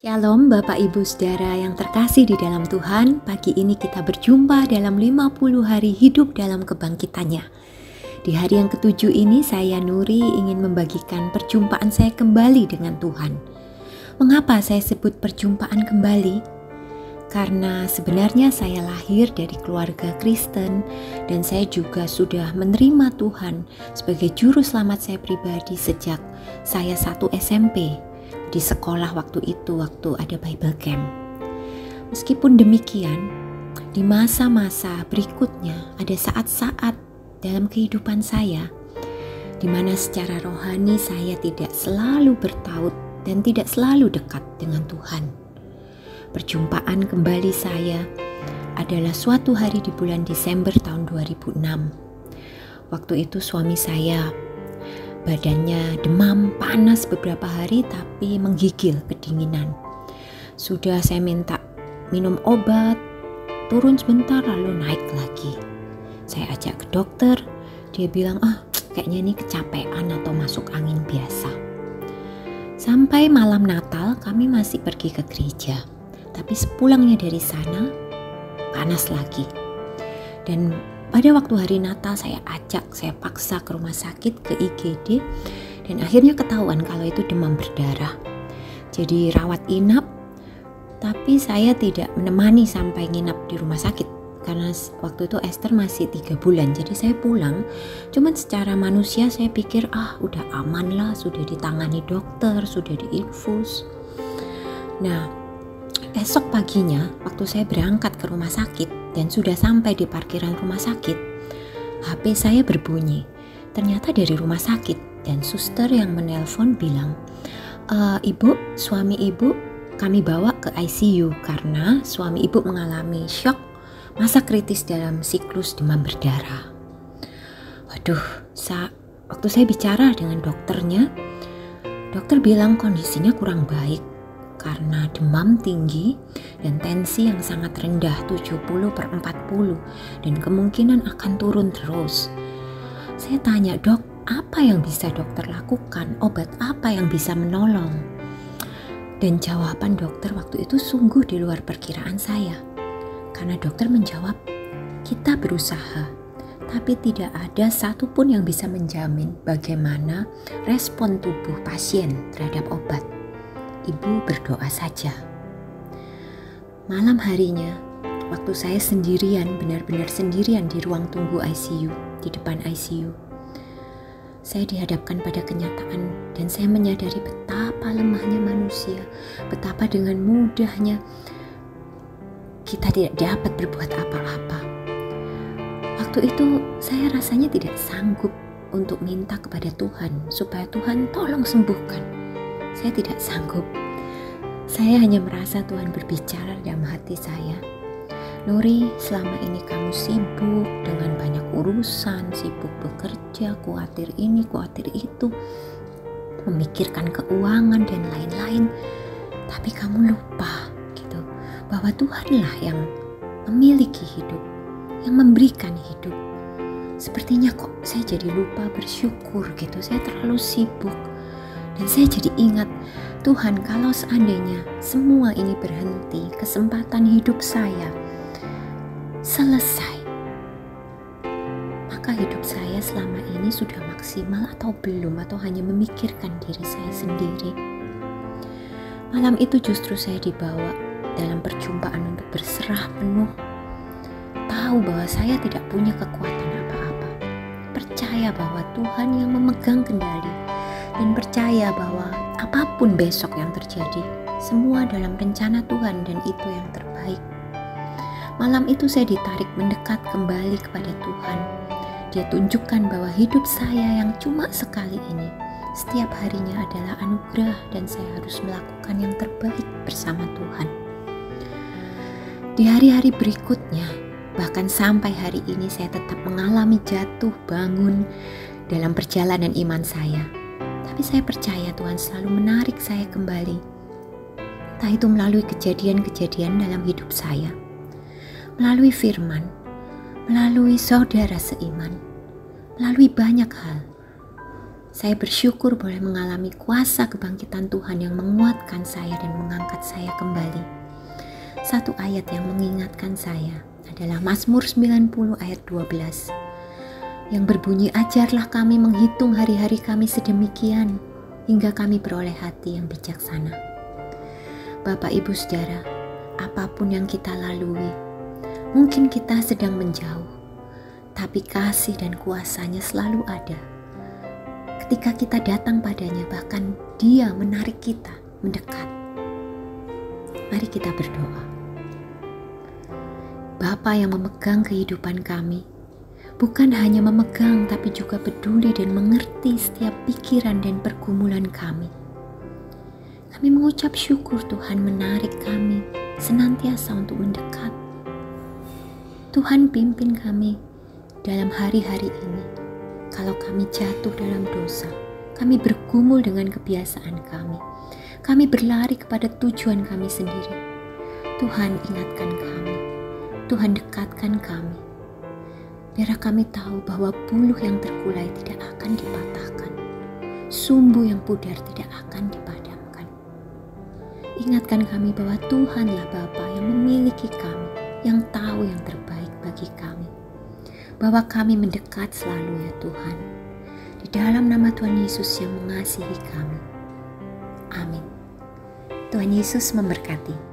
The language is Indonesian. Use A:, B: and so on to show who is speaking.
A: Shalom Bapak Ibu Saudara yang terkasih di dalam Tuhan. Pagi ini kita berjumpa dalam 50 hari hidup dalam kebangkitannya. Di hari yang ketujuh ini saya Nuri ingin membagikan perjumpaan saya kembali dengan Tuhan. Mengapa saya sebut perjumpaan kembali? Karena sebenarnya saya lahir dari keluarga Kristen dan saya juga sudah menerima Tuhan sebagai juru selamat saya pribadi sejak saya 1 SMP. Di sekolah waktu ada Bible Camp. Meskipun demikian, di masa-masa berikutnya ada saat-saat dalam kehidupan saya di mana secara rohani saya tidak selalu bertaut dan tidak selalu dekat dengan Tuhan. Perjumpaan kembali saya adalah suatu hari di bulan Desember tahun 2006. Waktu itu suami saya badannya demam, panas beberapa hari tapi menggigil kedinginan. Sudah saya minta minum obat, turun sebentar lalu naik lagi. Saya ajak ke dokter, dia bilang kayaknya ini kecapean atau masuk angin biasa. Sampai malam Natal kami masih pergi ke gereja, tapi sepulangnya dari sana panas lagi. Dan pada waktu hari Natal saya paksa ke rumah sakit, ke IGD, dan akhirnya ketahuan kalau itu demam berdarah. Jadi rawat inap, tapi saya tidak menemani sampai nginap di rumah sakit. Karena waktu itu Esther masih 3 bulan, jadi saya pulang. Cuman secara manusia saya pikir udah aman lah, sudah ditangani dokter, sudah diinfus. Nah, esok paginya waktu saya berangkat ke rumah sakit dan sudah sampai di parkiran rumah sakit, HP saya berbunyi. Ternyata dari rumah sakit dan suster yang menelpon bilang, "Ibu, suami ibu kami bawa ke ICU karena suami ibu mengalami shock masa kritis dalam siklus demam berdarah." Waduh, waktu saya bicara dengan dokternya, dokter bilang kondisinya kurang baik karena demam tinggi dan tensi yang sangat rendah 70/40 dan kemungkinan akan turun terus. Saya tanya, "Dok, apa yang bisa dokter lakukan? Obat apa yang bisa menolong?" Dan jawaban dokter waktu itu sungguh di luar perkiraan saya. Karena dokter menjawab, "Kita berusaha, tapi tidak ada satupun yang bisa menjamin bagaimana respon tubuh pasien terhadap obat. Ibu berdoa saja." Malam harinya, waktu saya sendirian, benar-benar sendirian di ruang tunggu ICU, di depan ICU, saya dihadapkan pada kenyataan dan saya menyadari betapa lemahnya manusia, betapa dengan mudahnya kita tidak dapat berbuat apa-apa. Waktu itu saya rasanya tidak sanggup untuk minta kepada Tuhan supaya Tuhan tolong sembuhkan. Saya tidak sanggup. Saya hanya merasa Tuhan berbicara dalam hati saya. "Nuri, selama ini kamu sibuk dengan banyak urusan, sibuk bekerja, khawatir ini, khawatir itu, memikirkan keuangan dan lain-lain. Tapi kamu lupa gitu, bahwa Tuhanlah yang memiliki hidup, yang memberikan hidup. Sepertinya kok saya jadi lupa bersyukur gitu, saya terlalu sibuk." Dan saya jadi ingat, Tuhan, kalau seandainya semua ini berhenti, kesempatan hidup saya selesai, maka hidup saya selama ini sudah maksimal atau belum, atau hanya memikirkan diri saya sendiri. Malam itu justru saya dibawa dalam perjumpaan untuk berserah penuh, tahu bahwa saya tidak punya kekuatan apa-apa, percaya bahwa Tuhan yang memegang kendali, dan percaya bahwa apapun besok yang terjadi, semua dalam rencana Tuhan dan itu yang terbaik. Malam itu saya ditarik mendekat kembali kepada Tuhan. Dia tunjukkan bahwa hidup saya yang cuma sekali ini, setiap harinya adalah anugerah dan saya harus melakukan yang terbaik bersama Tuhan. Di hari-hari berikutnya, bahkan sampai hari ini saya tetap mengalami jatuh bangun dalam perjalanan iman saya. Tapi saya percaya Tuhan selalu menarik saya kembali. Entah itu melalui kejadian-kejadian dalam hidup saya, melalui firman, melalui saudara seiman, melalui banyak hal. Saya bersyukur boleh mengalami kuasa kebangkitan Tuhan yang menguatkan saya dan mengangkat saya kembali. Satu ayat yang mengingatkan saya adalah Mazmur 90 ayat 12 yang berbunyi, ajarlah kami menghitung hari-hari kami sedemikian hingga kami beroleh hati yang bijaksana. Bapak, Ibu, Saudara, apapun yang kita lalui, mungkin kita sedang menjauh, tapi kasih dan kuasanya selalu ada. Ketika kita datang padanya, bahkan Dia menarik kita mendekat. Mari kita berdoa. Bapa yang memegang kehidupan kami, bukan hanya memegang tapi juga peduli dan mengerti setiap pikiran dan pergumulan kami. Kami mengucap syukur Tuhan menarik kami senantiasa untuk mendekat. Tuhan pimpin kami dalam hari-hari ini. Kalau kami jatuh dalam dosa, kami bergumul dengan kebiasaan kami. Kami berlari kepada tujuan kami sendiri. Tuhan ingatkan kami. Tuhan dekatkan kami. Biar kami tahu bahwa buluh yang terkulai tidak akan dipatahkan. Sumbu yang pudar tidak akan dipadamkan. Ingatkan kami bahwa Tuhanlah Bapa yang memiliki kami, yang tahu yang terbaik bagi kami. Bahwa kami mendekat selalu ya Tuhan. Di dalam nama Tuhan Yesus yang mengasihi kami. Amin. Tuhan Yesus memberkati.